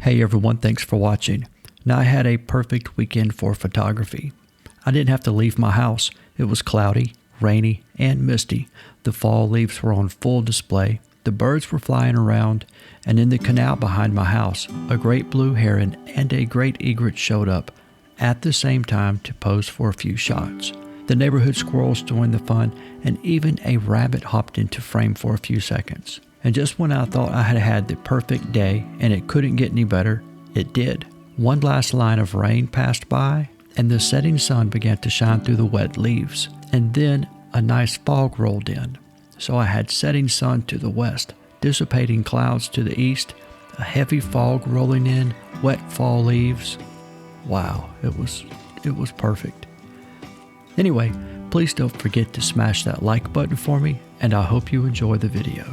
Hey everyone, thanks for watching. Now I had a perfect weekend for photography. I didn't have to leave my house. It was cloudy, rainy, and misty. The fall leaves were on full display. The birds were flying around, and in the canal behind my house, a great blue heron and a great egret showed up at the same time to pose for a few shots. The neighborhood squirrels joined the fun, and even a rabbit hopped into frame for a few seconds. And just when I thought I had had the perfect day and it couldn't get any better, it did. One last line of rain passed by, and the setting sun began to shine through the wet leaves. And then a nice fog rolled in. So I had setting sun to the west, dissipating clouds to the east, a heavy fog rolling in, wet fall leaves. Wow, it was perfect. Anyway, please don't forget to smash that like button for me, and I hope you enjoy the video.